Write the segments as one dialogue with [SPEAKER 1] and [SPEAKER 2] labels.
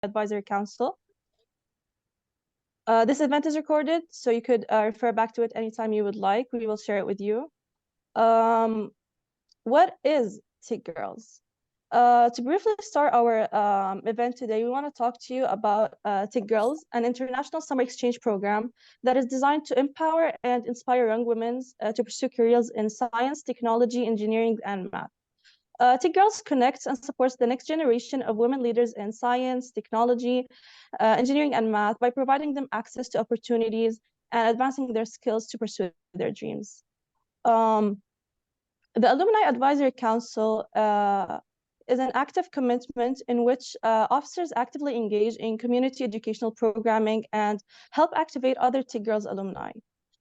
[SPEAKER 1] Advisory Council. This event is recorded, so you could refer back to it anytime you would like. We will share it with you. What is TechGirls? To briefly start our event today, we want to talk to you about TechGirls, an international summer exchange program that is designed to empower and inspire young women to pursue careers in science, technology, engineering, and math. TechGirls connects and supports the next generation of women leaders in science, technology, engineering, and math by providing them access to opportunities and advancing their skills to pursue their dreams. The Alumni Advisory Council is an active commitment in which officers actively engage in community educational programming and help activate other TechGirls alumni.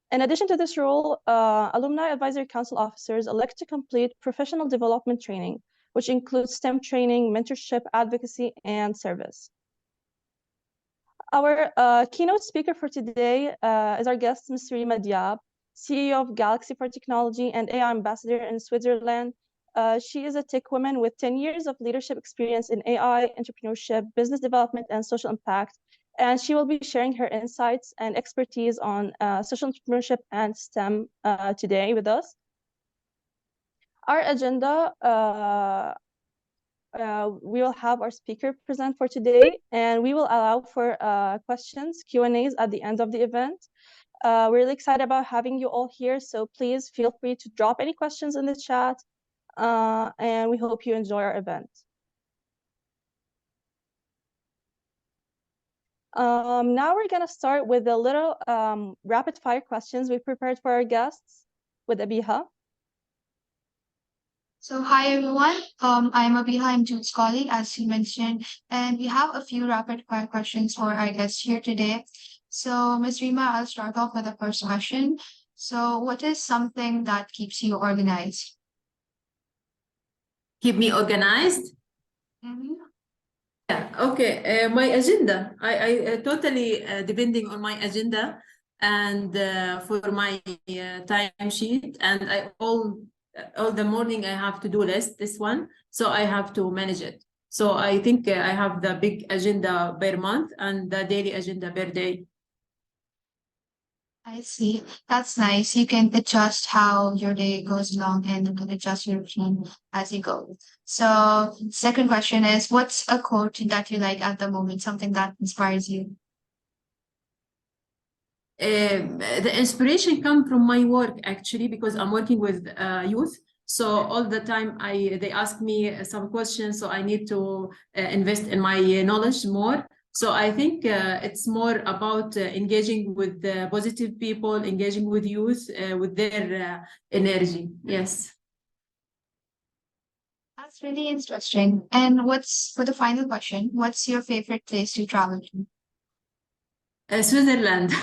[SPEAKER 1] In addition to this role, Alumni Advisory Council officers elect to complete professional development training, which includes STEM training, mentorship, advocacy, and service. Our keynote speaker for today is our guest, Ms. Rima Diab, CEO of Galaxy for Technology and AI Ambassador in Switzerland. She is a tech woman with 10 years of leadership experience in AI, entrepreneurship, business development, and social impact. And she will be sharing her insights and expertise on social entrepreneurship and STEM today with us. Our agenda, we will have our speaker present for today, and we will allow for questions, Q&As at the end of the event. We're really excited about having you all here, so please feel free to drop any questions in the chat, and we hope you enjoy our event. Now we're going to start with a little rapid fire questions we prepared for our guests with Abiha.
[SPEAKER 2] So hi everyone, I'm Abiha, I'm Jude's colleague as you mentioned, and we have a few rapid fire questions for our guests here today. So Ms. Rima, I'll start off with the first question. So what is something that keeps you organized?
[SPEAKER 3] Keep me organized?
[SPEAKER 2] Mm-hmm.
[SPEAKER 3] Yeah, okay. My agenda, I totally depending on my agenda and for my time sheet, and all the morning I have to do list this one, so I have to manage it. So I think I have the big agenda per month and the daily agenda per day.
[SPEAKER 2] I see. That's nice. You can adjust how your day goes along and you can adjust your routine as you go. So second question is, what's a quote that you like at the moment, something that inspires you?
[SPEAKER 3] The inspiration comes from my work actually, because I'm working with youth. So all the time they ask me some questions, so I need to invest in my knowledge more. So I think it's more about engaging with positive people, engaging with youth, with their energy. Yes.
[SPEAKER 2] That's really interesting. And what's, for the final question, what's your favorite place to travel to?
[SPEAKER 3] Switzerland.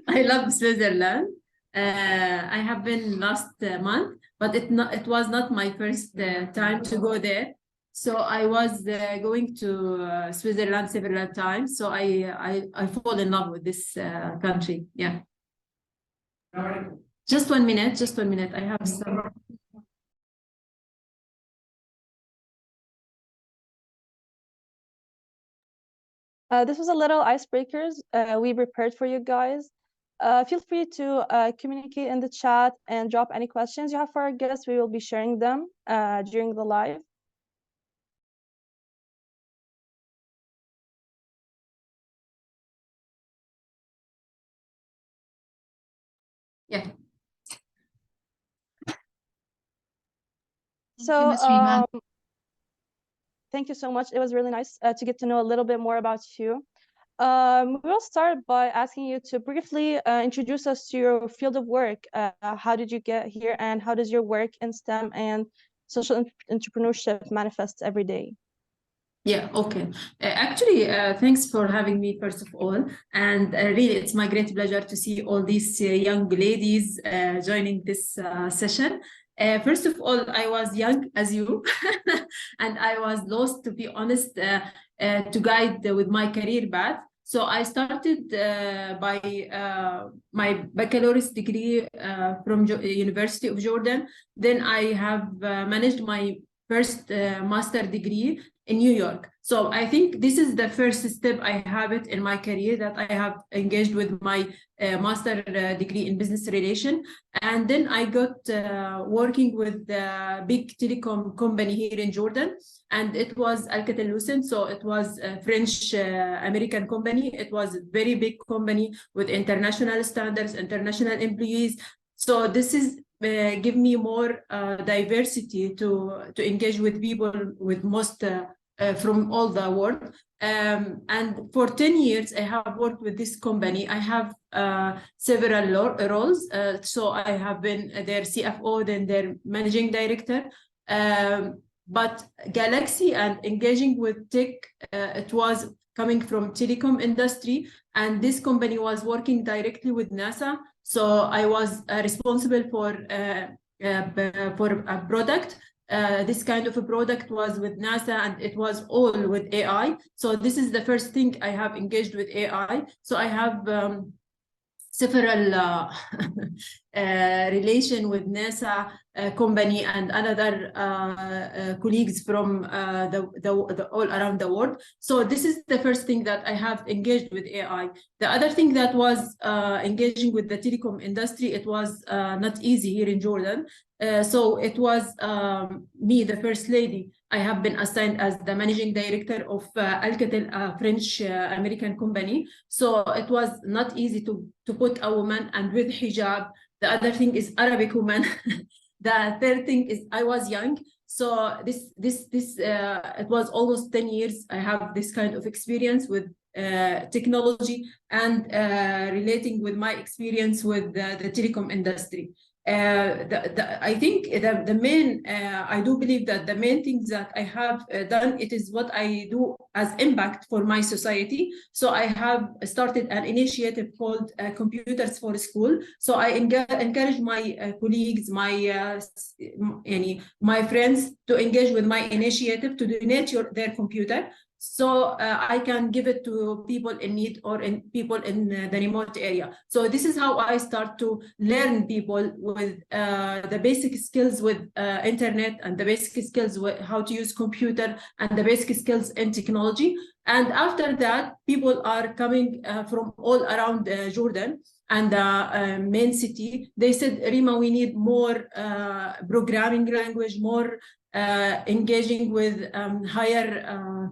[SPEAKER 3] I love Switzerland. I have been last month, but it was not my first time to go there. So I was going to Switzerland several times. So I fall in love with this country. Yeah. Just 1 minute. Just 1 minute. I have some.
[SPEAKER 1] This was a little icebreakers we prepared for you guys. Feel free to communicate in the chat and drop any questions you have for our guests. We will be sharing them during the live.
[SPEAKER 3] Yeah.
[SPEAKER 1] So thank you so much. It was really nice to get to know a little bit more about you. We'll start by asking you to briefly introduce us to your field of work. How did you get here, and how does your work in STEM and social entrepreneurship manifest every day?
[SPEAKER 3] Yeah, okay. Actually, thanks for having me, first of all. And really, it's my great pleasure to see all these young ladies joining this session. First of all, I was young as you, and I was lost, to be honest, to guide with my career path. So I started by my baccalaureate degree from University of Jordan. Then I have managed my first master degree in New York. So I think this is the first step I have it in my career, that I have engaged with my master degree in business relation. And then I got working with the big telecom company here in Jordan, and it was Alcatel-Lucent. So it was a French American company. It was a very big company with international standards, international employees. So this is give me more diversity to engage with people with most from all the world. And for 10 years, I have worked with this company. I have several roles. So I have been their CFO, then their managing director. But Galaxy and engaging with tech, it was coming from telecom industry, and this company was working directly with NASA. So I was responsible for a product. This kind of a product was with NASA, and it was all with AI. So this is the first thing I have engaged with AI. So I have several relation with NASA company and another colleagues from the all around the world. So this is the first thing that I have engaged with AI. The other thing that was engaging with the telecom industry, it was not easy here in Jordan. So it was me, the first lady. I have been assigned as the managing director of Alcatel, a French American company. So it was not easy to put a woman and with hijab. The other thing is Arabic woman. The third thing is I was young. So this it was almost 10 years. I have this kind of experience with technology and relating with my experience with the telecom industry. I think the main, I do believe that the main things that I have done, it is what I do as impact for my society. So I have started an initiative called Computers for School. So I encourage my colleagues, my friends to engage with my initiative to donate their computer. So I can give it to people in need or in people in the remote area. So this is how I start to learn people with the basic skills with internet, and the basic skills with how to use computer, and the basic skills in technology. And after that, people are coming from all around Jordan and the main city. They said, Rima, we need more programming language, more engaging with higher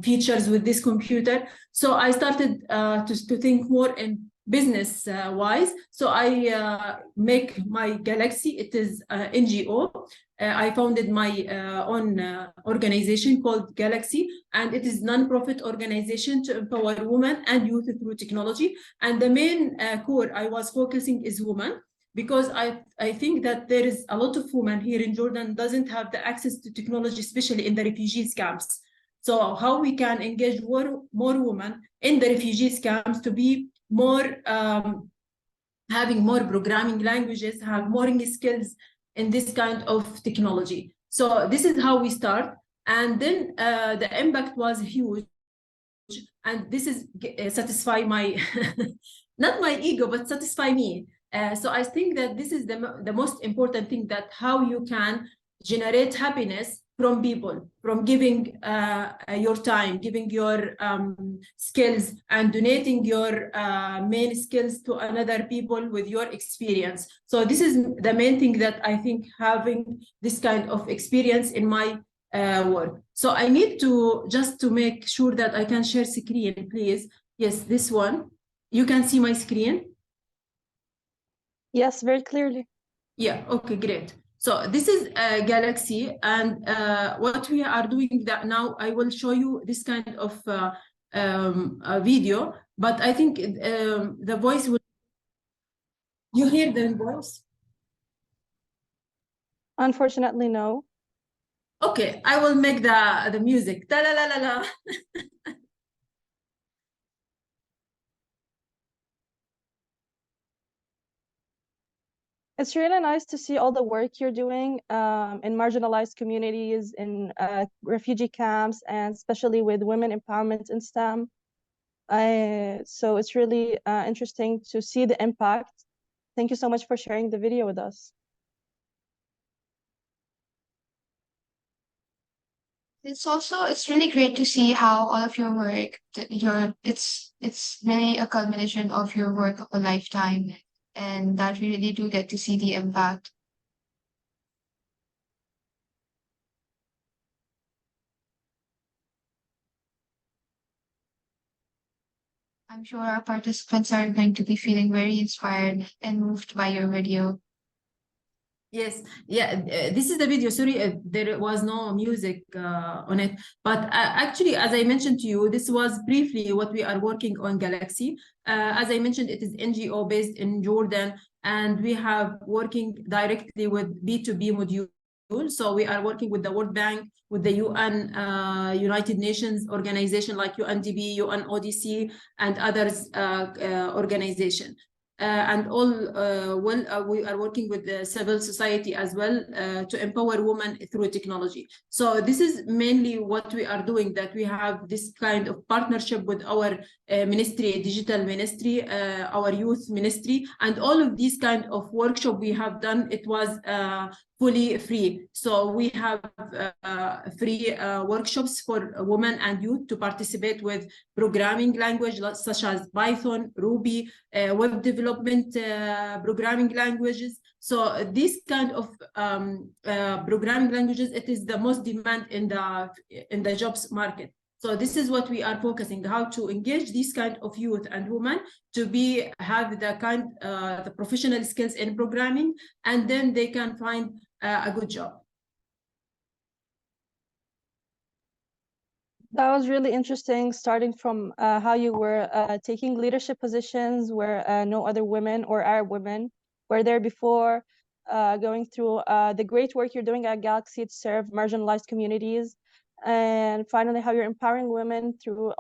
[SPEAKER 3] features with this computer. So I started to think more in business wise. So I make my Galaxy. It is NGO. I founded my own organization called Galaxy, and it is non-profit organization to empower women and youth through technology. And the main core I was focusing is women, because I think that there is a lot of women here in Jordan doesn't have the access to technology, especially in the refugees camps. So how we can engage more women in the refugees camps to be more, having more programming languages, have more skills in this kind of technology. So this is how we start. And then the impact was huge. And this is satisfy my, not my ego, but satisfy me. So I think that this is the most important thing, that how you can generate happiness from people, from giving your time, giving your skills, and donating your main skills to another people with your experience. So this is the main thing that I think, having this kind of experience in my work. So I need to just to make sure that I can share screen, please. Yes, this one. You can see my screen.
[SPEAKER 1] Yes, very clearly.
[SPEAKER 3] Yeah, okay, great. So this is Galaxy, and what we are doing that now, I will show you this kind of a video, but I think the voice will, you hear the voice?
[SPEAKER 1] Unfortunately, no.
[SPEAKER 3] Okay, I will make the music. Da la la la la.
[SPEAKER 1] It's really nice to see all the work you're doing in marginalized communities, in refugee camps, and especially with women empowerment in STEM. So it's really interesting to see the impact. Thank you so much for sharing the video with us.
[SPEAKER 2] It's really great to see how all of your work, it's really a culmination of your work of a lifetime, and that we really do get to see the impact. I'm sure our participants are going to be feeling very inspired and moved by your video.
[SPEAKER 3] Yes, yeah, this is the video. Sorry, there was no music on it. But actually, as I mentioned to you, this was briefly what we are working on Galaxy. As I mentioned, it is NGO based in Jordan, and we have working directly with B2B module. So we are working with the World Bank, with the UN, United Nations organization like UNDP, UNODC, and others organization. And all we are working with the civil society as well to empower women through technology. So this is mainly what we are doing, that we have this kind of partnership with our ministry, digital ministry, our youth ministry, and all of these kind of workshop we have done, it was fully free. So we have free workshops for women and youth to participate with programming language such as Python, Ruby, web development programming languages. So these kind of programming languages, it is the most demand in the jobs market. So this is what we are focusing, how to engage these kind of youth and women to have the professional skills in programming, and then they can find a good job.
[SPEAKER 1] That was really interesting, starting from how you were taking leadership positions where no other women or Arab women were there before, going through the great work you're doing at Galaxy to serve marginalized communities, and finally how you're empowering women through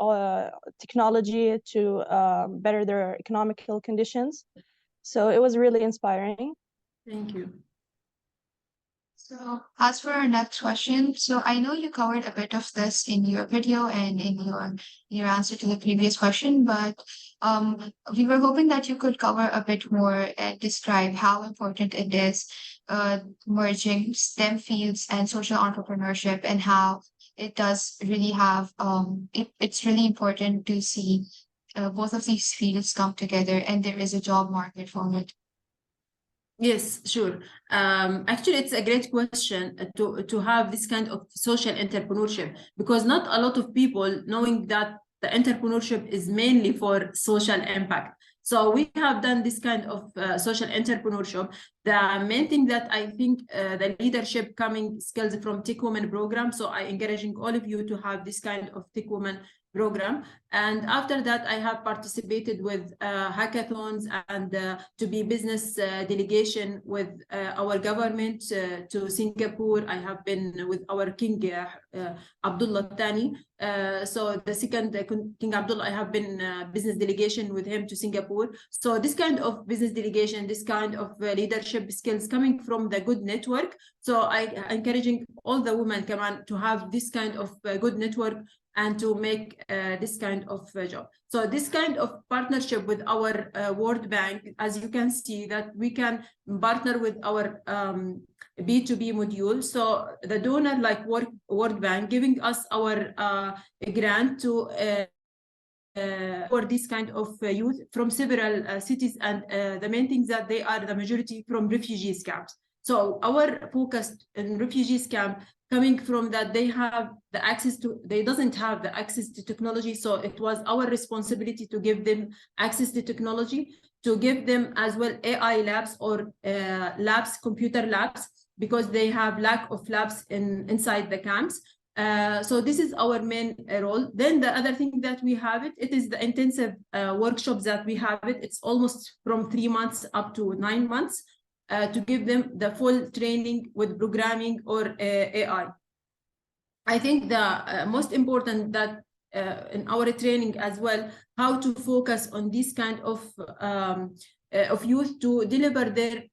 [SPEAKER 1] technology to better their economical conditions. So it was really inspiring.
[SPEAKER 3] Thank you.
[SPEAKER 2] So as for our next question, so I know you covered a bit of this in your video and in your answer to the previous question, but we were hoping that you could cover a bit more and describe how important it is merging STEM fields and social entrepreneurship, and how it does really have it's really important to see both of these fields come together and there is a job market for it.
[SPEAKER 3] Yes, sure. Actually, it's a great question to have this kind of social entrepreneurship, because not a lot of people knowing that the entrepreneurship is mainly for social impact. So we have done this kind of social entrepreneurship. The main thing that I think the leadership coming skills from Tech Women program. So I encouraging all of you to have this kind of Tech Women program. And after that, I have participated with hackathons and to be business delegation with our government to Singapore. I have been with our King Abdullah Thani. So the second King Abdullah, I have been business delegation with him to Singapore. So this kind of business delegation, this kind of leadership skills coming from the good network. So I encouraging all the women come on to have this kind of good network and to make this kind of job. So this kind of partnership with our World Bank, as you can see, that we can partner with our B2B module. So the donor like World Bank giving us our grant to for this kind of youth from several cities, and the main things that they are the majority from refugees camps. So our focus in refugees camp coming from that they doesn't have the access to technology. So it was our responsibility to give them access to technology, to give them as well AI labs or labs, computer labs, because they have lack of labs inside the camps. So this is our main role. Then the other thing that we have it is the intensive workshops that we have it. It's almost from 3 months up to 9 months. To give them the full training with programming or AI. I think the most important that in our training as well, how to focus on this kind of youth to deliver their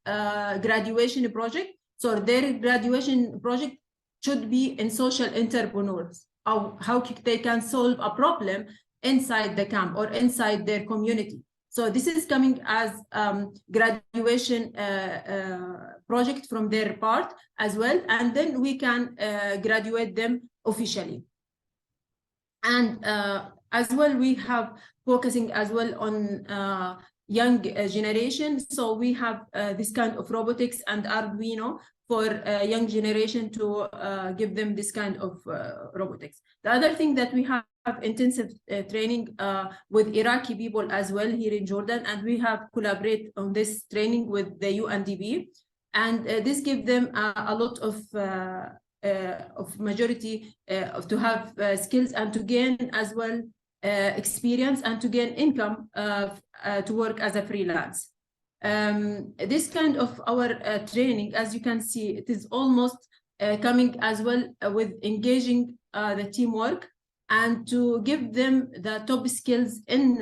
[SPEAKER 3] graduation project. So their graduation project should be in social entrepreneurs, how they can solve a problem inside the camp or inside their community. So this is coming as graduation project from their part as well, and then we can graduate them officially. And as well, we have focusing as well on young generation. So we have this kind of robotics and Arduino for young generation to give them this kind of robotics. The other thing that we have intensive training with Iraqi people as well here in Jordan, and we have collaborate on this training with the UNDP, and this gives them a lot of majority to have skills and to gain as well experience and to gain income to work as a freelance. This kind of our training, as you can see, it is almost coming as well with engaging the teamwork and to give them the top skills in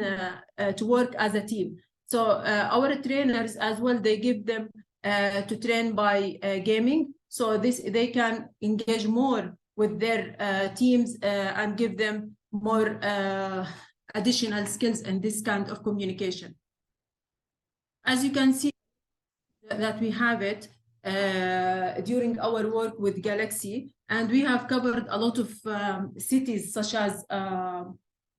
[SPEAKER 3] to work as a team. So our trainers as well, they give them to train by gaming, so they can engage more with their teams and give them more additional skills in this kind of communication. As you can see that we have it during our work with Galaxy, and we have covered a lot of cities such as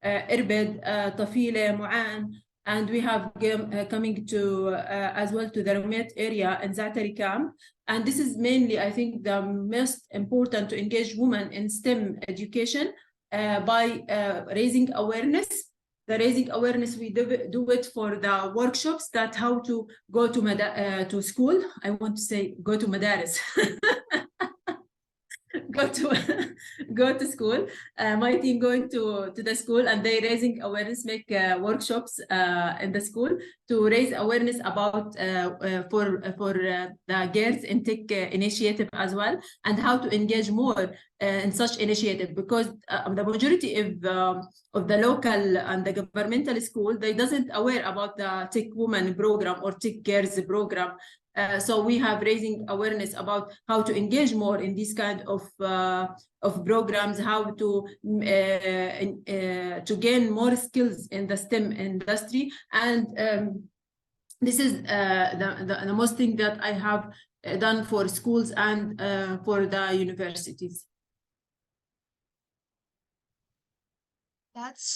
[SPEAKER 3] Irbid, Tafile, Mu'an, and we have coming to as well to the remote area in Zatari camp. And this is mainly, I think, the most important to engage women in STEM education by raising awareness. The raising awareness, we do it for the workshops that how to go to school. I want to say go to madaris. go to school. My team going to the school, and they raising awareness, make workshops in the school to raise awareness about for the girls in tech initiative as well, and how to engage more in such initiative, because the majority of the local and the governmental school, they doesn't aware about the tech woman program or tech girls program. So we have raising awareness about how to engage more in this kind of programs, how to gain more skills in the STEM industry, and this is the most thing that I have done for schools and for the universities.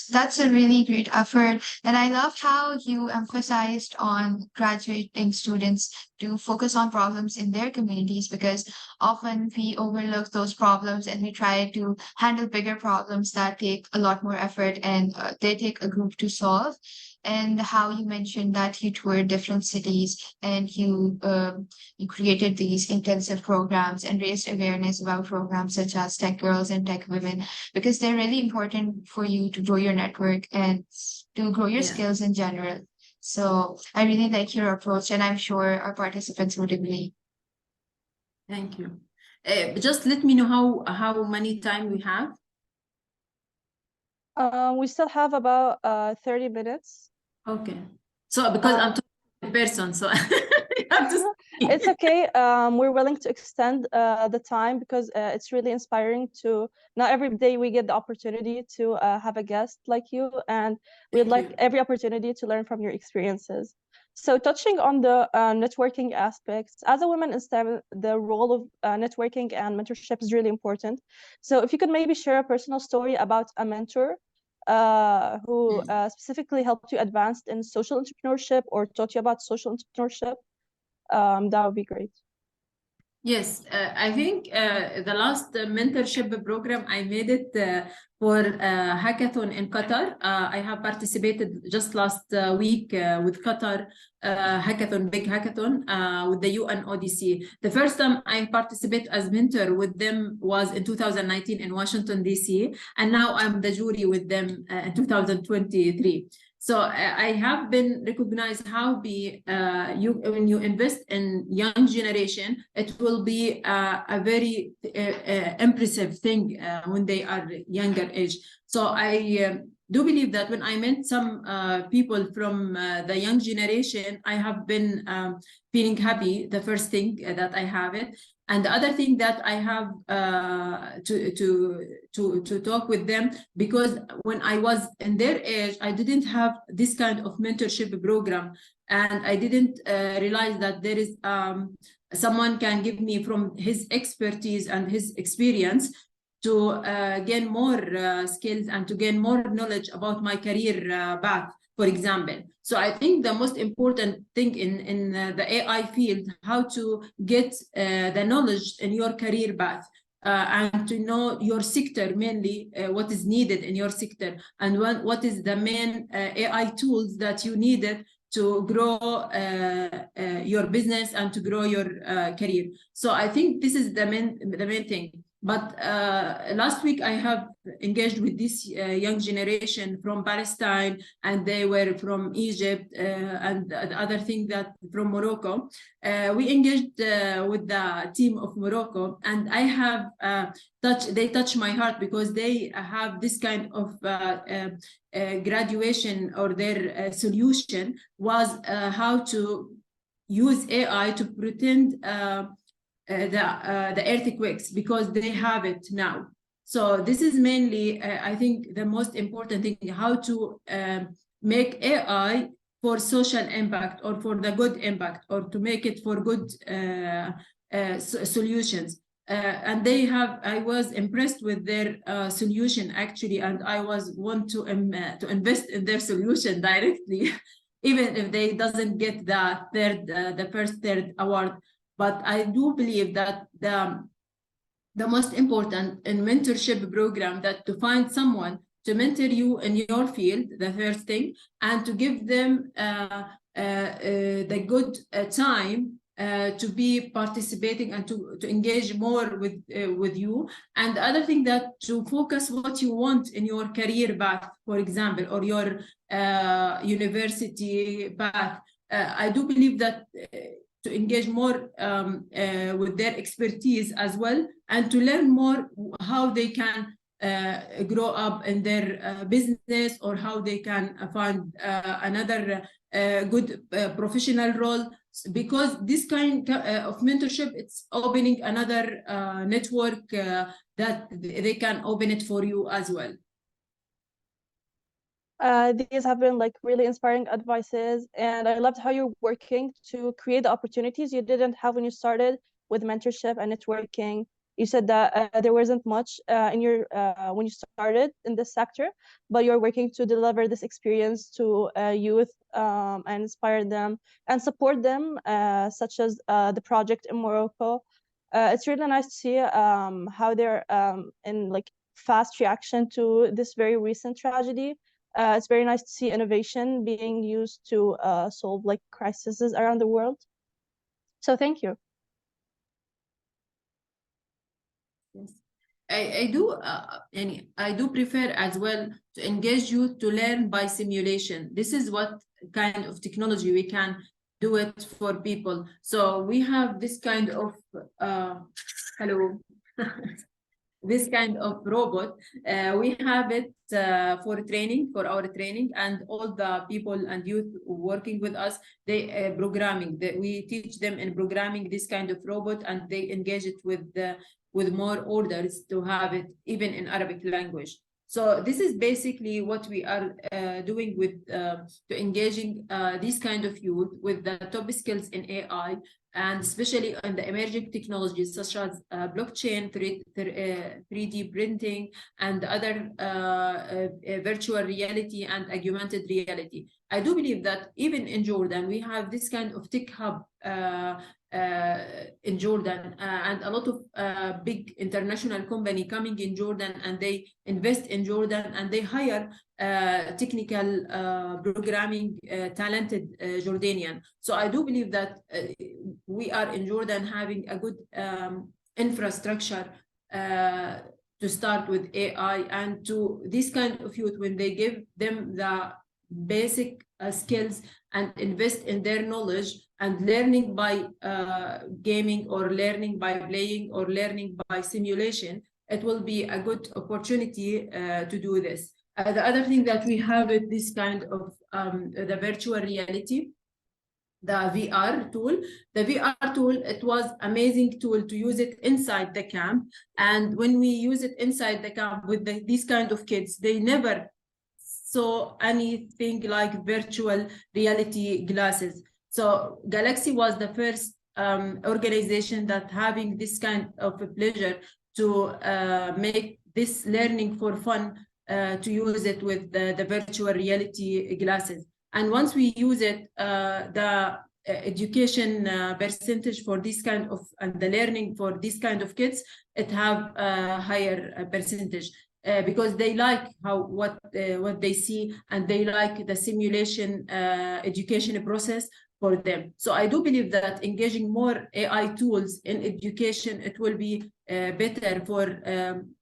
[SPEAKER 2] That's a really great effort. And I love how you emphasized on graduating students to focus on problems in their communities, because often we overlook those problems and we try to handle bigger problems that take a lot more effort and they take a group to solve. And how you mentioned that you toured different cities and you created these intensive programs and raised awareness about programs such as TechGirls and Tech Women, because they're really important for you to grow your network and to grow your skills in general. So I really like your approach, and I'm sure our participants would agree.
[SPEAKER 3] Thank you. Just let me know how many time we have.
[SPEAKER 1] We still have about 30 minutes.
[SPEAKER 3] Okay. So because I'm talking in person, so you have to
[SPEAKER 1] it's okay. We're willing to extend the time because it's really inspiring to not every day we get the opportunity to have a guest like you, and we'd like every opportunity to learn from your experiences. So touching on the networking aspects, as a woman in STEM, the role of networking and mentorship is really important. So if you could maybe share a personal story about a mentor who specifically helped you advance in social entrepreneurship or taught you about social entrepreneurship, that would be great.
[SPEAKER 3] Yes, I think the last mentorship program, I made it for hackathon in Qatar. I have participated just last week with Qatar hackathon, big hackathon with the UN ODC. The first time I participated as mentor with them was in 2019 in Washington, DC. And now I'm the jury with them in 2023. So I have been recognized how when you invest in young generation, it will be a very impressive thing when they are younger age. So I do believe that when I met some people from the young generation, I have been feeling happy, the first thing that I have it. And the other thing that I have to talk with them, because when I was in their age, I didn't have this kind of mentorship program, and I didn't realize that there is someone can give me from his expertise and his experience to gain more skills and to gain more knowledge about my career path, for example. So I think the most important thing in the AI field, how to get the knowledge in your career path, and to know your sector, mainly what is needed in your sector, and what is the main AI tools that you needed to grow your business and to grow your career. So I think this is the main thing. But last week I have engaged with this young generation from Palestine, and they were from Egypt, and the other thing that from Morocco. We engaged with the team of Morocco, and I have they touch my heart, because they have this kind of graduation, or their solution was how to use AI to pretend the earthquakes, because they have it now. So this is mainly, I think, the most important thing, how to make AI for social impact, or for the good impact, or to make it for good solutions. And they have, I was impressed with their solution actually, and I want to invest in their solution directly, even if they doesn't get the first third award. But I do believe that the most important in mentorship program, that to find someone to mentor you in your field, the first thing, and to give them the good time to be participating and to engage more with you. And the other thing, that to focus what you want in your career path, for example, or your university path. I do believe that to engage more with their expertise as well, and to learn more how they can grow up in their business, or how they can find another good professional role, because this kind of mentorship, it's opening another network that they can open it for you as well.
[SPEAKER 1] These have been like really inspiring advices, and I loved how you're working to create the opportunities you didn't have when you started with mentorship and networking. You said that there wasn't much in your when you started in this sector, but you're working to deliver this experience to youth and inspire them and support them, such as the project in Morocco. It's really nice to see how they're in like fast reaction to this very recent tragedy. It's very nice to see innovation being used to solve like crises around the world. So thank you.
[SPEAKER 3] Yes, I do, and I do prefer as well to engage you to learn by simulation. This is what kind of technology we can do it for people. So we have this kind of hello. This kind of robot. We have it for training, for our training, and all the people and youth working with us, they programming. We teach them in programming this kind of robot, and they engage it with more orders to have it even in Arabic language. So this is basically what we are doing with to engaging this kind of youth with the top skills in AI, and especially on the emerging technologies such as blockchain, 3D printing, and other virtual reality and augmented reality. I do believe that even in Jordan, we have this kind of tech hub in Jordan, and a lot of big international company coming in Jordan, and they invest in Jordan, and they hire technical programming talented Jordanian. So I do believe that we are in Jordan having a good infrastructure to start with AI, and to this kind of youth, when they give them the basic skills and invest in their knowledge and learning by gaming, or learning by playing, or learning by simulation, it will be a good opportunity to do this. The other thing that we have is this kind of the virtual reality. the VR tool. The VR tool, it was amazing tool to use it inside the camp. And when we use it inside the camp with these kind of kids, they never saw anything like virtual reality glasses. So Galaxy was the first organization that having this kind of a pleasure to make this learning for fun, to use it with the virtual reality glasses. And once we use it, the education percentage for this kind of, and the learning for this kind of kids, it have a higher percentage. Because they like what they see, and they like the simulation education process for them. So I do believe that engaging more AI tools in education, it will be better for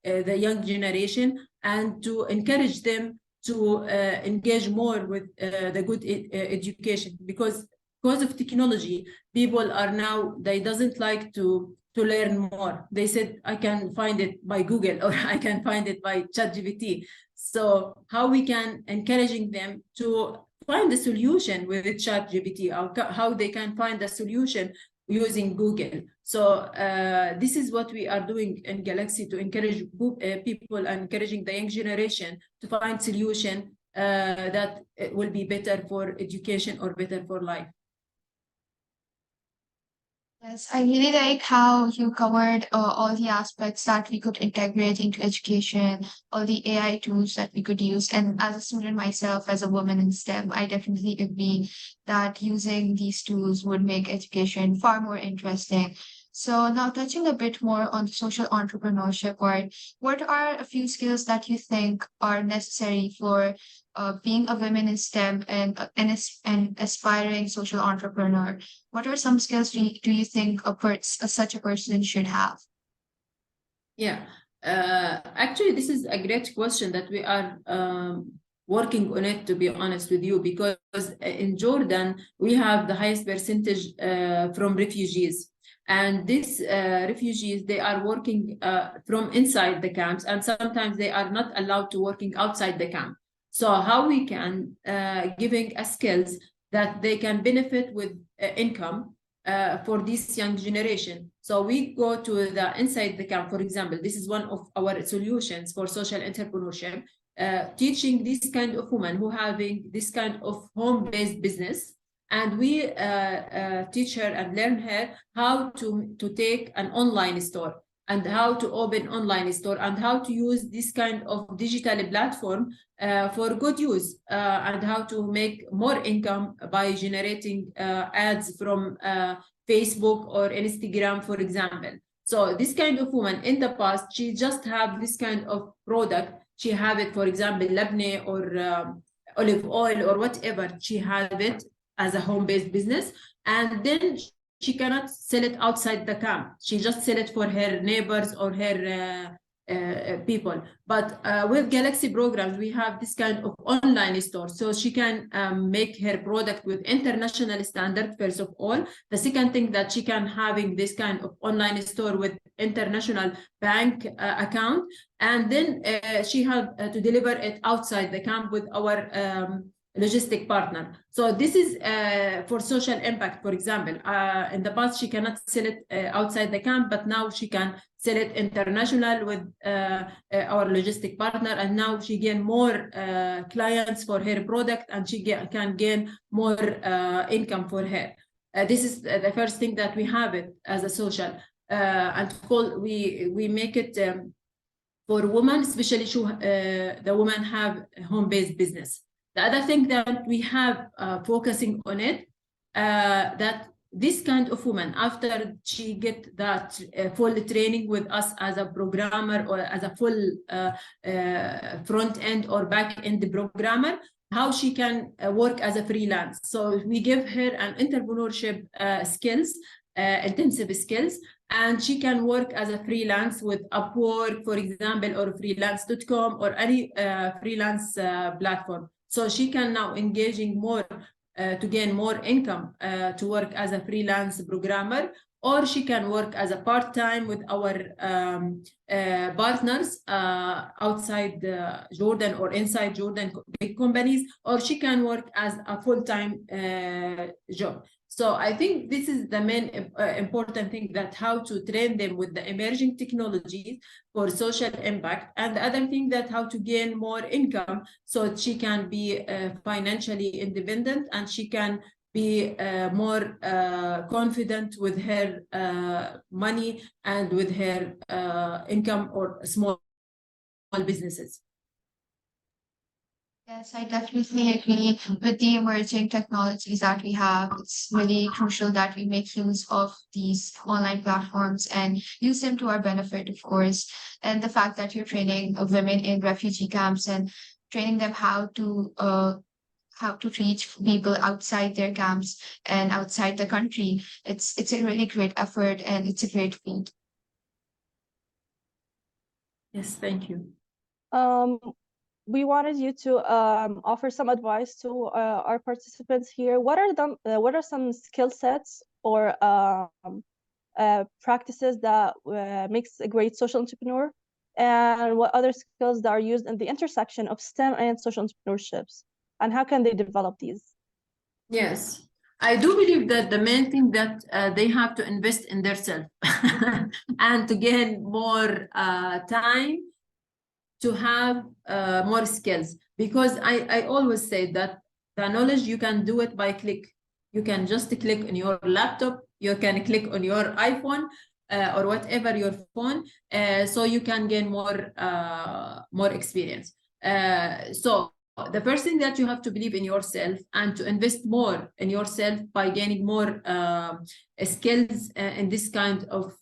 [SPEAKER 3] the young generation, and to encourage them to engage more with the good education, because of technology, people are now, they doesn't like to learn more. They said, I can find it by Google, or I can find it by ChatGPT. So how we can encouraging them to find the solution with ChatGPT, or how they can find the solution using Google. So this is what we are doing in Galaxy, to encourage people, and encouraging the young generation to find solution that will be better for education or better for life.
[SPEAKER 2] Yes, I really like how you covered all the aspects that we could integrate into education, all the AI tools that we could use. And as a student myself, as a woman in STEM, I definitely agree that using these tools would make education far more interesting. So now touching a bit more on the social entrepreneurship part, what are a few skills that you think are necessary for being a woman in STEM and an aspiring social entrepreneur? What are some skills do you think such a person should have?
[SPEAKER 3] Yeah, actually, this is a great question that we are working on it, to be honest with you, because in Jordan, we have the highest percentage from refugees. And these refugees, they are working from inside the camps, and sometimes they are not allowed to working outside the camp. So how we can giving a skills that they can benefit with income for this young generation. So we go to the inside the camp, for example. This is one of our solutions for social entrepreneurship, teaching this kind of women who having this kind of home-based business. And we teach her and learn her how to take an online store, and how to open online store, and how to use this kind of digital platform for good use, and how to make more income by generating ads from Facebook or Instagram, for example. So this kind of woman in the past, she just have this kind of product. She have it, for example, Alumnae or olive oil or whatever. She have it as a home-based business, and then she cannot sell it outside the camp. She just sell it for her neighbors or her people. But with Galaxy programs, we have this kind of online store. So she can make her product with international standard, first of all. The second thing, that she can having this kind of online store with international bank account. And then she had to deliver it outside the camp with our logistic partner. So this is for social impact, for example. In the past, she cannot sell it outside the camp, but now she can sell it international with our logistic partner, and now she gain more clients for her product, and she can gain more income for her. This is the first thing that we have it as a social, and we make it for women, especially the women have home-based business. The other thing that we have focusing on it, that this kind of woman, after she get that full training with us as a programmer or as a full front end or back end programmer, how she can work as a freelance. So we give her an entrepreneurship skills, intensive skills, and she can work as a freelance with Upwork, for example, or freelance.com or any freelance platform. So she can now engaging more to gain more income to work as a freelance programmer, or she can work as a part-time with our partners outside Jordan or inside Jordan, big companies, or she can work as a full-time job. So I think this is the main important thing, that how to train them with the emerging technologies for social impact, and the other thing that how to gain more income so she can be financially independent, and she can be more confident with her money and with her income or small businesses.
[SPEAKER 2] Yes, I definitely agree with the emerging technologies that we have. It's really crucial that we make use of these online platforms and use them to our benefit, of course. And the fact that you're training women in refugee camps and training them how to reach people outside their camps and outside the country. It's a really great effort and it's a great feat.
[SPEAKER 3] Yes, thank you.
[SPEAKER 1] We wanted you to offer some advice to our participants here. What are some skill sets or practices that makes a great social entrepreneur, and what other skills that are used in the intersection of STEM and social entrepreneurships, and how can they develop these?
[SPEAKER 3] Yes, I do believe that the main thing that they have to invest in themselves and to gain more time to have more skills, because I always say that the knowledge, you can do it by click. You can just click on your laptop, you can click on your iPhone or whatever your phone, so you can gain more experience. So the first thing that you have to believe in yourself and to invest more in yourself by gaining more skills in this kind of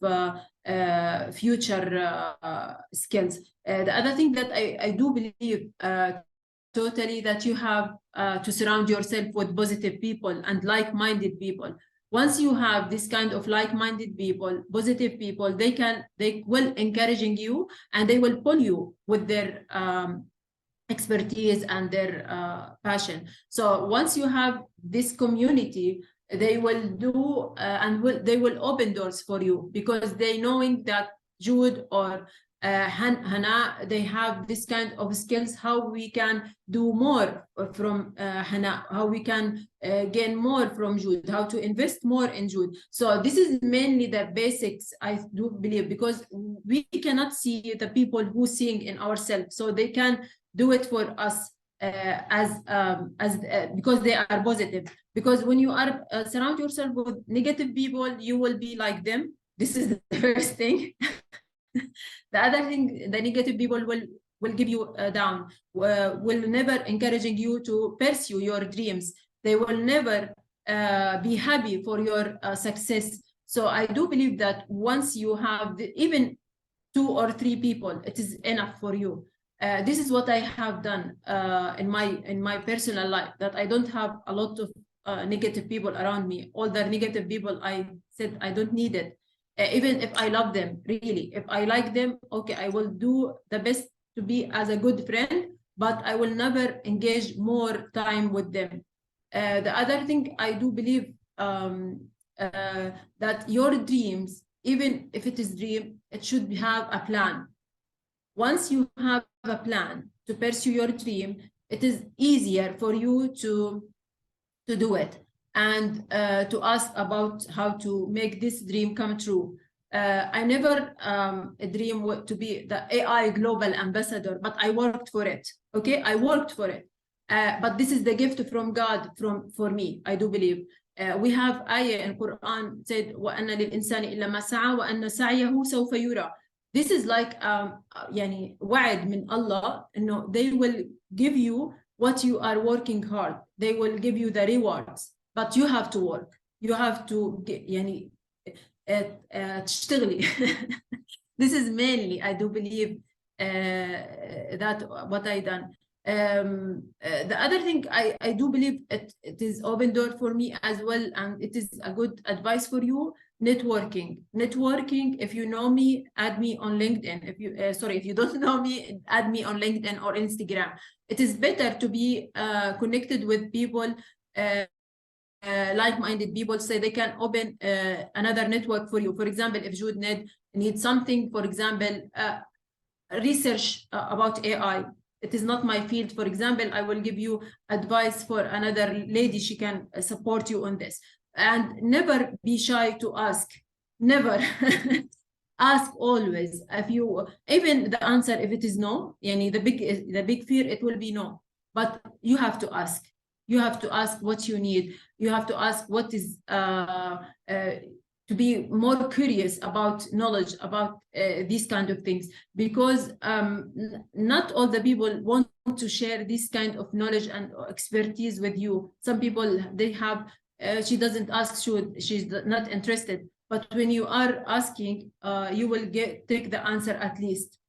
[SPEAKER 3] future skills. The other thing that I do believe totally, that you have to surround yourself with positive people and like-minded people. Once you have this kind of like-minded people, positive people, they will encouraging you, and they will pull you with their expertise and their passion. So once you have this community, they will do they will open doors for you, because they knowing that Jude or Hana, they have this kind of skills, how we can do more from Hana, how we can gain more from Jude, how to invest more in Jude. So this is mainly the basics, I do believe, because we cannot see the people who seeing in ourselves, so they can do it for us because they are positive. Because when you are surround yourself with negative people, you will be like them. This is the first thing. The other thing, the negative people will give you down, will never encouraging you to pursue your dreams. They will never be happy for your success. So I do believe that once you have even 2 or 3 people, it is enough for you. This is what I have done in my personal life, that I don't have a lot of negative people around me. All the negative people, I said I don't need it. Even if I love them, really, if I like them, okay, I will do the best to be as a good friend, but I will never engage more time with them. The other thing, I do believe that your dreams, even if it is dream, it should have a plan. Once you have a plan to pursue your dream, it is easier for you to do it, and to ask about how to make this dream come true. I never dream to be the AI global ambassador, but I worked for it. Okay, I worked for it. But this is the gift from God for me, I do believe. We have ayah in Quran said, وَأَنَّ لِلْإِنسَانِ إِلَّا مَا سَعَى وَأَنَّ سَعْيَهُ سَوْفَ يُرَى. This is like يعني وعد من Allah, they will give you what you are working hard. They will give you the rewards, but you have to work. You have to get, يعني تشتغلي. This is mainly, I do believe, that what I done. The other thing, I do believe it is open door for me as well, and it is a good advice for you. Networking. If you know me, add me on LinkedIn. If you don't know me, add me on LinkedIn or Instagram. It is better to be connected with people, like-minded people, so they can open another network for you. For example, if Jude needs something, for example, research about AI. It is not my field. For example, I will give you advice for another lady. She can support you on this. and never be shy to ask. Never. Ask always. If you, even the answer, if it is no, yani the big fear, it will be no. But you have to ask. You have to ask what you need. You have to ask what is to be more curious about knowledge, about these kind of things, because not all the people want to share this kind of knowledge and expertise with you. Some people, they have, she doesn't ask, she's not interested. But when you are asking, you will take the answer at least.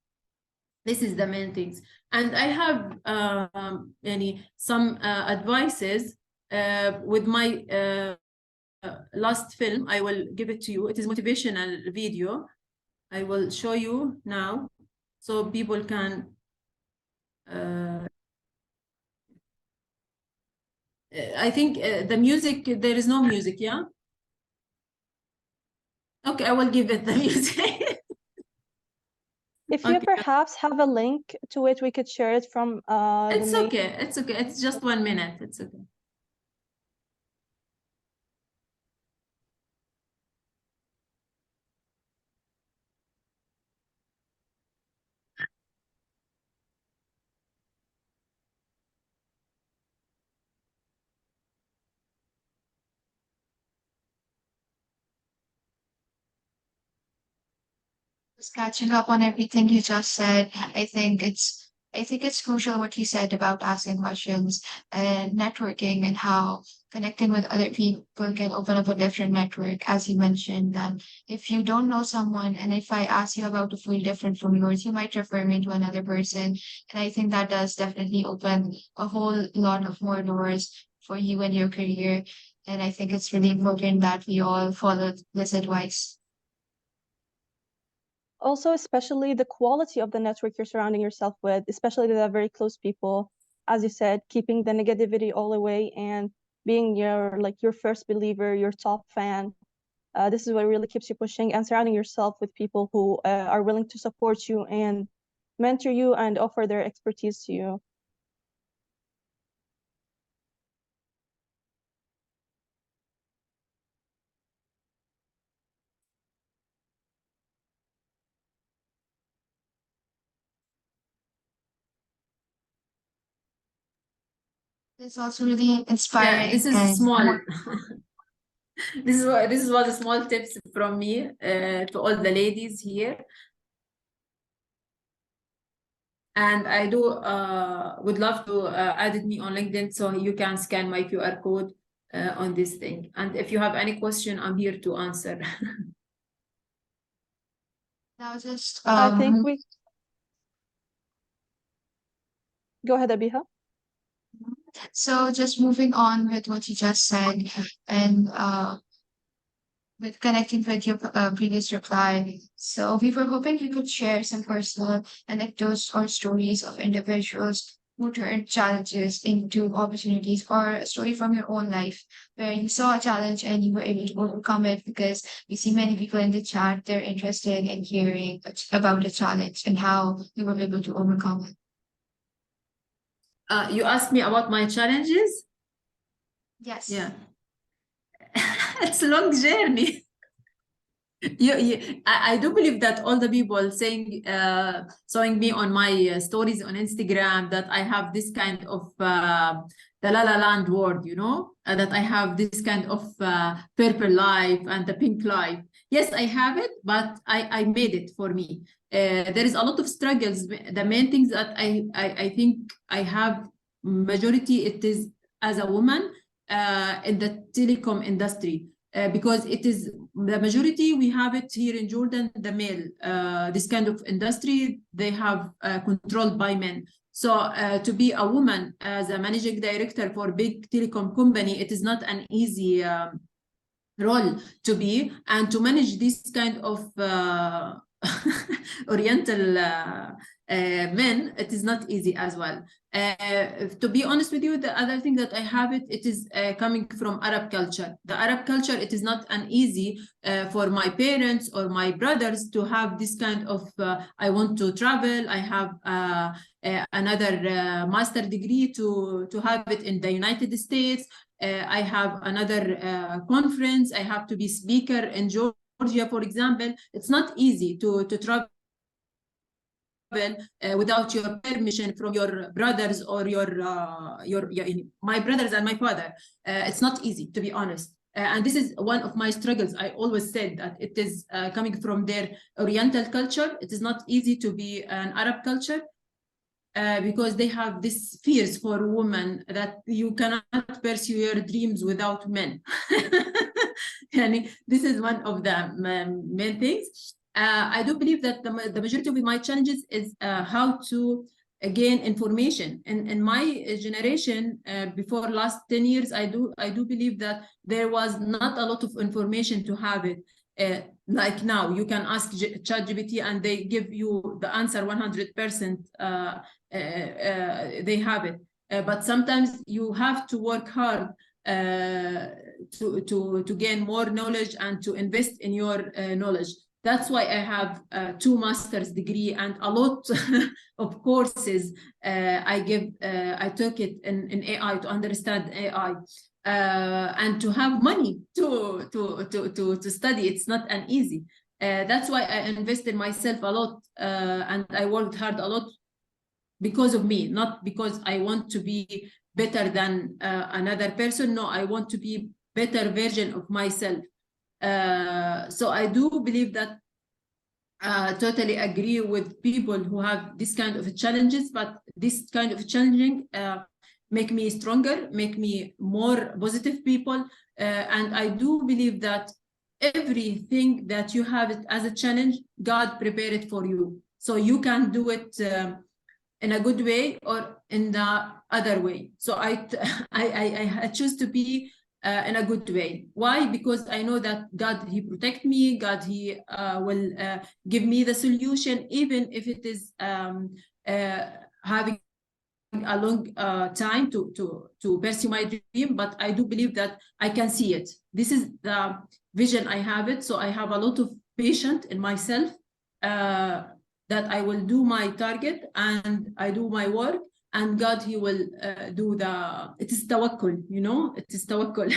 [SPEAKER 3] This is the main things. And I have some advices with my last film. I will give it to you. It is motivational video. I will show you now so people can I think the music, there is no music, yeah? Okay, I will give it the music.
[SPEAKER 1] If you perhaps have a link to it, we could share it from
[SPEAKER 3] it's okay. It's okay. It's just 1 minute. It's okay.
[SPEAKER 2] Just catching up on everything you just said, I think it's crucial what you said about asking questions and networking and how connecting with other people can open up a different network. As you mentioned, that if you don't know someone and if I ask you about a field different from yours, you might refer me to another person. And I think that does definitely open a whole lot of more doors for you and your career. And I think it's really important that we all follow this advice.
[SPEAKER 1] Also, especially the quality of the network you're surrounding yourself with, especially the very close people. As you said, keeping the negativity all away and being your first believer, your top fan. This is what really keeps you pushing, and surrounding yourself with people who are willing to support you and mentor you and offer their expertise to you.
[SPEAKER 2] It's also really inspiring.
[SPEAKER 3] Yeah, this is small. This is what the small tips from me to all the ladies here. And I do would love to add me on LinkedIn so you can scan my QR code on this thing. And if you have any question, I'm here to answer.
[SPEAKER 2] Now just
[SPEAKER 1] I think we go ahead, Abiha.
[SPEAKER 2] So just moving on with what you just said and with connecting with your previous reply. So we were hoping you could share some personal anecdotes or stories of individuals who turned challenges into opportunities, or a story from your own life where you saw a challenge and you were able to overcome it, because we see many people in the chat, they're interested in hearing about the challenge and how you were able to overcome it.
[SPEAKER 3] You asked me about my challenges?
[SPEAKER 2] Yes.
[SPEAKER 3] Yeah. It's a long journey. I do believe that all the people showing me on my stories on Instagram that I have this kind of the La La Land word, you know, that I have this kind of purple life and the pink life. Yes, I have it, but I made it for me. There is a lot of struggles. The main things that I think I have majority, it is as a woman in the telecom industry. Because it is the majority, we have it here in Jordan, the male, this kind of industry, they have controlled by men. So to be a woman as a managing director for a big telecom company, it is not an easy role to be, and to manage this kind of Oriental men, it is not easy as well. To be honest with you, the other thing that I have it is coming from Arab culture. The Arab culture, it is not an easy for my parents or my brothers to have this kind of, I want to travel, I have another master degree to have it in the United States. I have another conference. I have to be speaker in Georgia, for example. It's not easy to travel without your permission from your brothers or my brothers and my father. It's not easy, to be honest. And this is one of my struggles. I always said that it is coming from their Oriental culture. It is not easy to be an Arab culture because they have this fears for women that you cannot pursue your dreams without men. And this is one of the main things. I do believe that the majority of my challenges is how to gain information. In my generation, before last 10 years, I do believe that there was not a lot of information to have it. Like now, you can ask ChatGPT and they give you the answer 100%. They have it. But sometimes you have to work hard to gain more knowledge and to invest in your knowledge. That's why I have 2 master's degree and a lot of courses I took it in AI to understand AI and to have money to study. It's not an easy. That's why I invested myself a lot and I worked hard a lot because of me, not because I want to be better than another person. No, I want to be better version of myself. So I do believe that totally agree with people who have this kind of challenges, but this kind of challenging make me stronger, make me more positive people. And I do believe that everything that you have it as a challenge, God prepared it for you. So you can do it in a good way or in the other way. So I choose to be in a good way. Why? Because I know that God, He protect me. God, He will give me the solution, even if it is having a long time to pursue my dream. But I do believe that I can see it. This is the vision I have it. So I have a lot of patience in myself that I will do my target and I do my work. And God, He will do it is tawakkul, you know, it is tawakkul.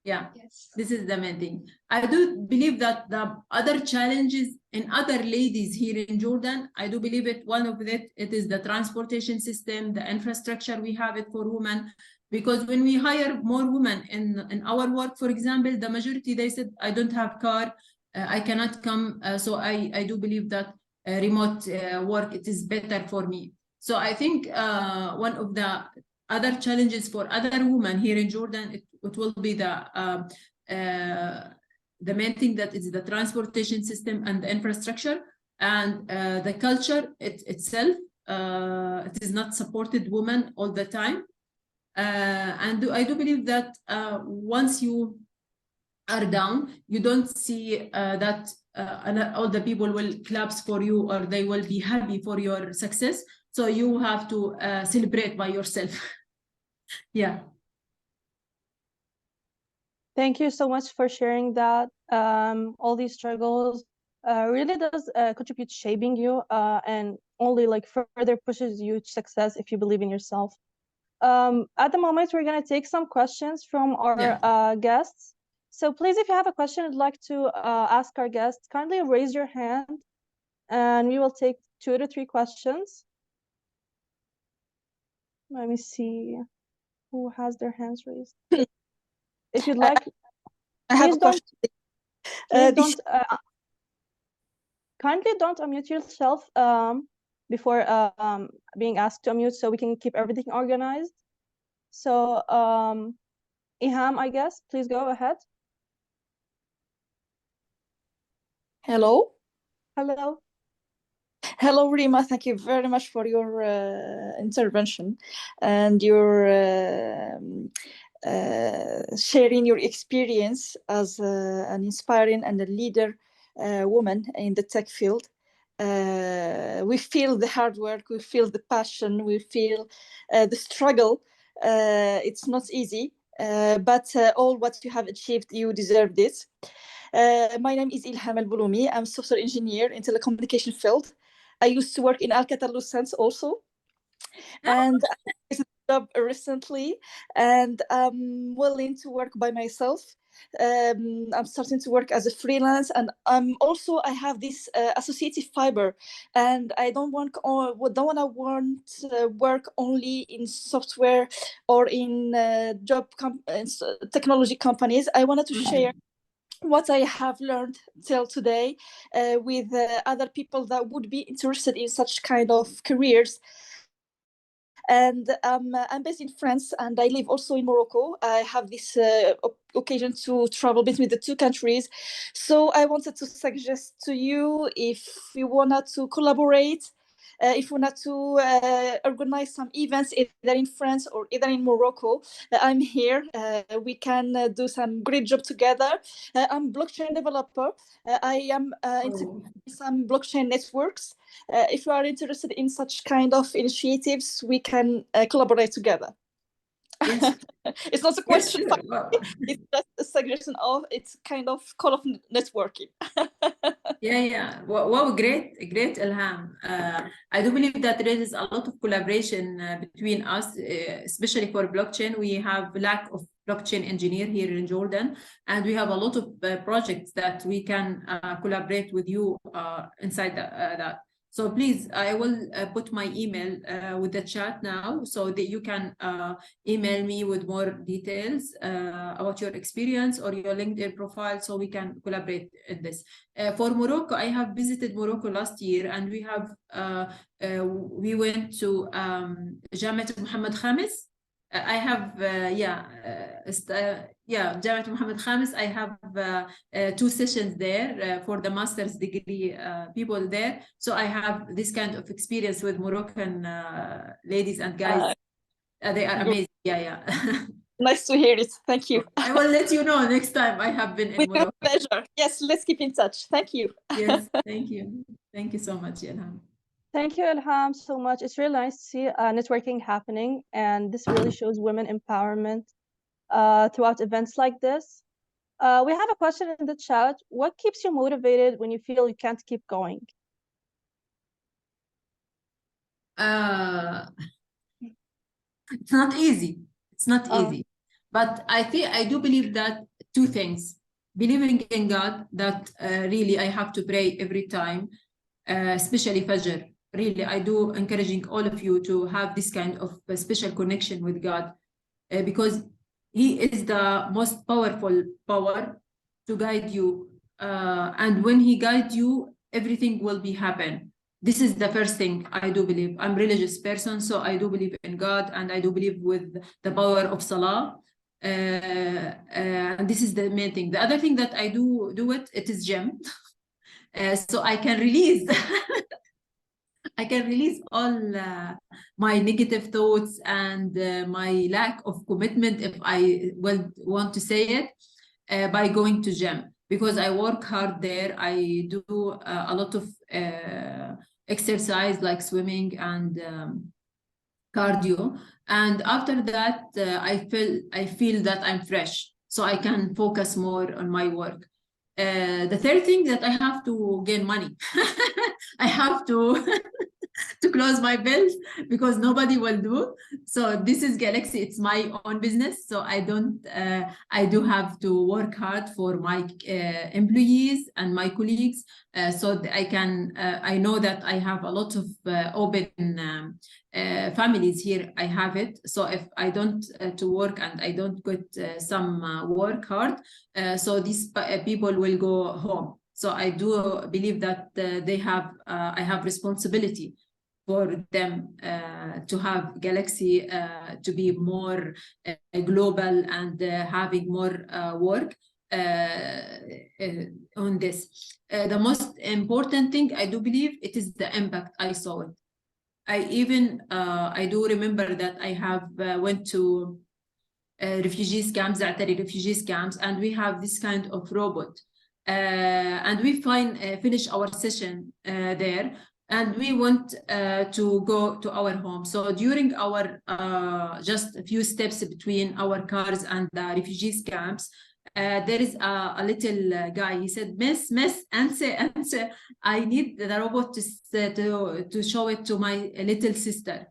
[SPEAKER 3] Yeah, yes. This is the main thing. I do believe that the other challenges in other ladies here in Jordan, I do believe one of it is the transportation system, the infrastructure we have it for women. Because when we hire more women in our work, for example, the majority, they said, I don't have car, I cannot come. So I do believe that remote work, it is better for me. So I think one of the other challenges for other women here in Jordan, it will be the main thing that is the transportation system and the infrastructure and the culture itself. It is not supported women all the time. And I do believe that once you are down, you don't see that all the people will clap for you or they will be happy for your success. So you have to celebrate by yourself. Yeah.
[SPEAKER 1] Thank you so much for sharing that. All these struggles really does contribute to shaping you and only like further pushes you to success if you believe in yourself. At the moment, we're going to take some questions from our guests. So please, if you have a question you'd like to ask our guests, kindly raise your hand and we will take 2 to 3 questions. Let me see who has their hands raised. If you'd like, kindly don't unmute yourself before being asked to unmute so we can keep everything organized. So Iham, I guess, please go ahead.
[SPEAKER 4] Hello.
[SPEAKER 1] Hello.
[SPEAKER 4] Hello, Rima. Thank you very much for your intervention and your sharing your experience as an inspiring and a leader woman in the tech field. We feel the hard work, we feel the passion, we feel the struggle. It's not easy, but all what you have achieved, you deserve this. My name is Ilham Al-Bulumi. I'm software engineer in telecommunication field. I used to work in Alcatel Lucent also. And I quit the job recently, and I'm willing to work by myself. I'm starting to work as a freelance, and I have this associative fiber, and I don't want to work only in software or in technology companies. I wanted to share what I have learned till today with other people that would be interested in such kind of careers. And I'm based in France, and I live also in Morocco. I have this occasion to travel between the two countries. So I wanted to suggest to you, if you wanted to collaborate, if you wanted to organize some events either in France or either in Morocco, I'm here. We can do some great job together. I'm blockchain developer. I am into some blockchain networks. If you are interested in such kind of initiatives, we can collaborate together.
[SPEAKER 3] Yes.
[SPEAKER 4] It's not a question.
[SPEAKER 3] Yes, sure. Wow.
[SPEAKER 4] It's just a suggestion of, it's kind of call of networking.
[SPEAKER 3] Yeah. Wow, great, Ilham. I do believe that there is a lot of collaboration between us, especially for blockchain. We have lack of blockchain engineer here in Jordan, and we have a lot of projects that we can collaborate with you inside that. So please, I will put my email with the chat now, so that you can email me with more details about your experience or your LinkedIn profile, so we can collaborate in this. For Morocco, I have visited Morocco last year, and we have we went to Jamiat Mohammed Khamis. I have Jamiat Mohammed Khamis. I have 2 sessions there for the master's degree people there. So I have this kind of experience with Moroccan ladies and guys. They are amazing. Yeah.
[SPEAKER 4] Nice to hear it. Thank you.
[SPEAKER 3] I will let you know next time I have been in
[SPEAKER 4] With
[SPEAKER 3] Morocco.
[SPEAKER 4] pleasure. Yes, let's keep in touch. Thank you.
[SPEAKER 3] Yes, thank you. Thank you so much, Ilham.
[SPEAKER 1] Thank you, Ilham, so much. It's really nice to see networking happening, and this really shows women empowerment throughout events like this. We have a question in the chat. What keeps you motivated when you feel you can't keep going?
[SPEAKER 3] It's not easy. It's not easy. But I do believe that 2 things. Believing in God, that really I have to pray every time, especially Fajr. Really, I do encouraging all of you to have this kind of special connection with God, because He is the most powerful power to guide you. And when He guides you, everything will be happen. This is the first thing I do believe. I'm a religious person, so I do believe in God, and I do believe with the power of Salah. And this is the main thing. The other thing that I do it is gym. So I can release I can release all my negative thoughts and my lack of commitment, if I want to say it, by going to gym, because I work hard there. I do a lot of exercise like swimming and cardio, and after that I feel that I'm fresh, so I can focus more on my work. The third thing, that I have to gain money. I have to to close my bills, because nobody will do. So this is Galaxy. It's my own business. So I don't, I do have to work hard for my employees and my colleagues. So I can, I know that I have a lot of open families here. I have it. So if I don't to work and I don't get some work hard, so these people will go home. So I do believe that they have, I have responsibility for them to have Galaxy to be more global and having more work on this. The most important thing, I do believe, it is the impact I saw it. I do remember that I have went to refugees camps, Za'atari refugees camps, and we have this kind of robot. And we finish our session there, and we want to go to our home. So during our just a few steps between our cars and the refugees camps, there is a little guy. He said, Miss, answer, I need the robot to show it to my little sister.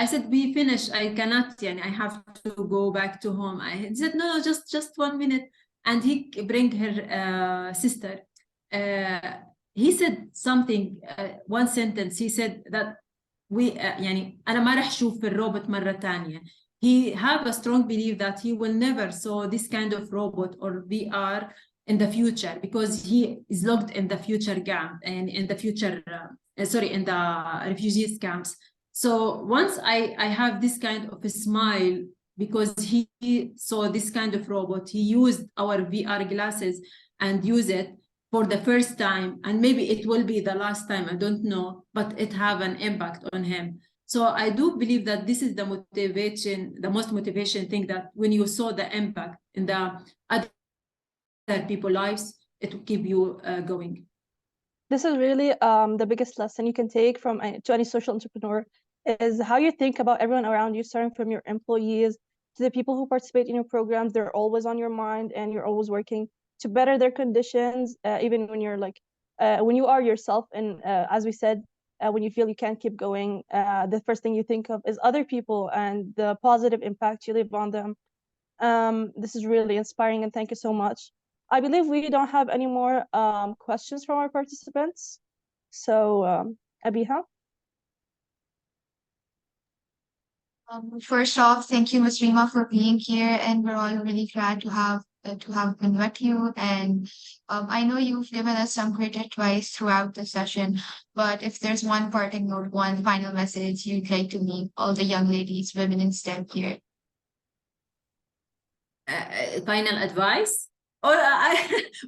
[SPEAKER 3] I said, we finish. I cannot, I have to go back to home. He said, no, just 1 minute. And he bring her sister. He said something, one sentence. He said that أنا ما رح شوف الروبوت مرة تانية. He have a strong belief that he will never saw this kind of robot or VR in the future, because he is locked in the future camp and in the future, in the refugees camps. So once I have this kind of a smile, because he saw this kind of robot, he used our VR glasses and use it for the first time, and maybe it will be the last time, I don't know, but it have an impact on him. So I do believe that this is the motivation, the most motivation thing, that when you saw the impact in the other people's lives, it will keep you going.
[SPEAKER 1] This is really the biggest lesson you can take from to any social entrepreneur, is how you think about everyone around you, starting from your employees to the people who participate in your programs. They're always on your mind, and you're always working to better their conditions, even when you're when you are yourself. And as we said, when you feel you can't keep going, the first thing you think of is other people and the positive impact you leave on them. This is really inspiring, and thank you so much. I believe we don't have any more questions from our participants. So, Abiha?
[SPEAKER 2] First off, thank you, Ms. Rima, for being here, and we're all really glad to have been with you. And I know you've given us some great advice throughout the session, but if there's one parting note, one final message you'd like to leave all the young ladies, women in STEM here.
[SPEAKER 3] Final advice? Or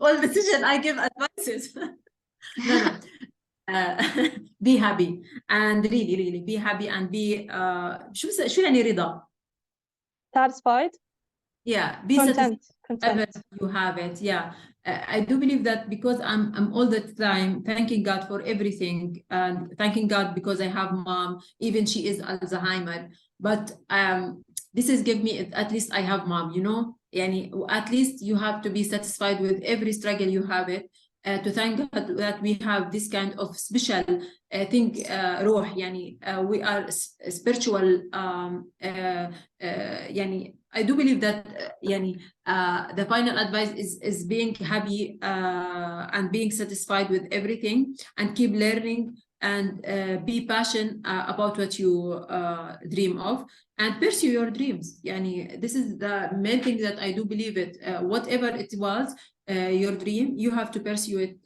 [SPEAKER 3] all decision I give advices. No. Be happy, and really be happy, and be شو يعني رضا?
[SPEAKER 1] Satisfied?
[SPEAKER 3] Yeah, be
[SPEAKER 1] Content.
[SPEAKER 3] satisfied you have it. Yeah, I do believe that, because I'm all the time thanking God for everything, and thanking God because I have mom, even she is Alzheimer, but this is give me, at least I have mom, at least you have to be satisfied with every struggle you have it. To thank God that we have this kind of special thing, روح, we are spiritual. I do believe that the final advice is being happy and being satisfied with everything, and keep learning, and be passionate about what you dream of, and pursue your dreams. This is the main thing that I do believe it. Whatever it was, your dream, you have to pursue it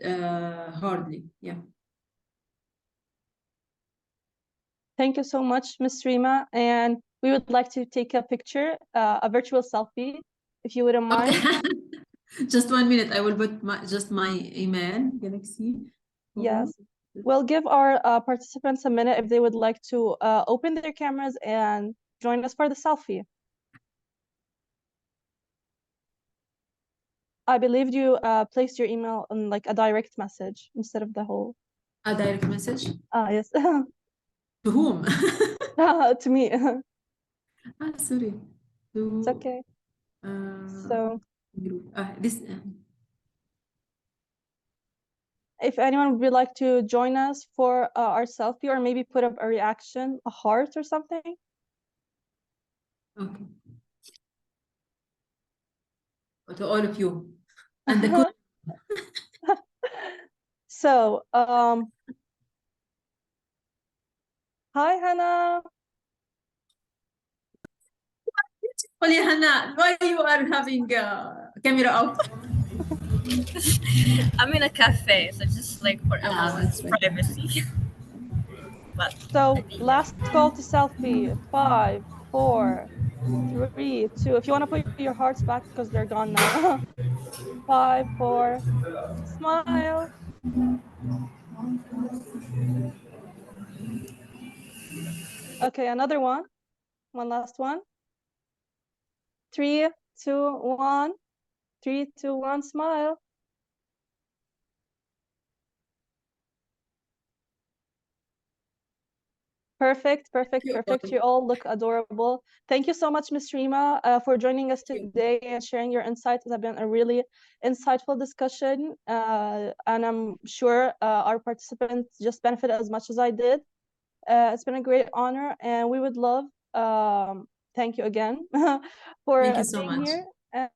[SPEAKER 3] hardly. Yeah.
[SPEAKER 1] Thank you so much, Ms. Rima. And we would like to take a picture, a virtual selfie, if you wouldn't mind.
[SPEAKER 3] Just 1 minute. I will put my email, Galaxy.
[SPEAKER 1] Yes. We'll give our participants a minute if they would like to open their cameras and join us for the selfie. I believe you placed your email on a direct message instead of the whole.
[SPEAKER 3] A direct message?
[SPEAKER 1] Yes.
[SPEAKER 3] To whom?
[SPEAKER 1] To me.
[SPEAKER 3] Sorry.
[SPEAKER 1] It's okay. So
[SPEAKER 3] this.
[SPEAKER 1] If anyone would like to join us for our selfie, or maybe put up a reaction, a heart or something.
[SPEAKER 3] Okay. To all of you. And the
[SPEAKER 1] So, hi, Hannah.
[SPEAKER 3] Holy Hannah, why you are having a camera out?
[SPEAKER 5] I'm in a cafe, so just for everyone's privacy. But
[SPEAKER 1] so last call to selfie. 5, 4, 3, 2. If you want to put your hearts back because they're gone now. 5, 4. Smile. Okay, another one. One last one. 3, 2, 1. 3, 2, 1. Smile. Perfect. You all look adorable. Thank you so much, Ms. Rima, for joining us today and sharing your insights. It's been a really insightful discussion, and I'm sure our participants just benefited as much as I did. It's been a great honor, and we would love thank you again for
[SPEAKER 3] Thank you so
[SPEAKER 1] being
[SPEAKER 3] much.
[SPEAKER 1] here. And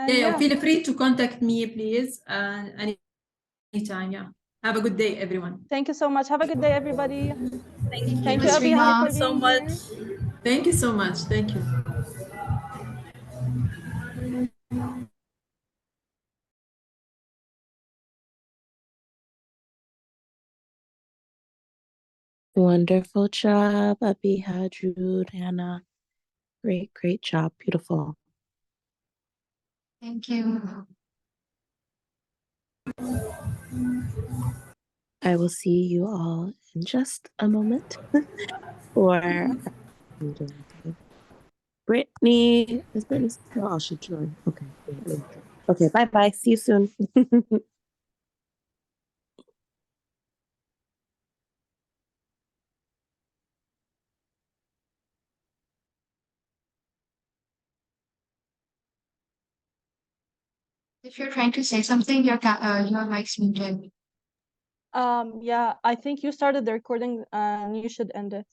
[SPEAKER 3] Yeah,
[SPEAKER 1] yeah,
[SPEAKER 3] feel free to contact me, please, anytime. Yeah. Have a good day, everyone.
[SPEAKER 1] thank you so much. Have a good day, everybody. Thank you,
[SPEAKER 2] Ms.
[SPEAKER 1] Abihay,
[SPEAKER 2] Rima.
[SPEAKER 1] for
[SPEAKER 5] Thank you so
[SPEAKER 1] being here.
[SPEAKER 5] much.
[SPEAKER 3] Thank you so much. Thank you.
[SPEAKER 6] Wonderful job, Abiha, Drew, Hannah. Great job. Beautiful.
[SPEAKER 2] Thank you.
[SPEAKER 6] I will see you all in just a moment for Brittany. Is Brittany still? Oh, she joined. Okay. Okay, bye-bye. See you soon.
[SPEAKER 2] If you're trying to say something, your mic's muted.
[SPEAKER 1] Yeah, I think you started the recording and you should end it.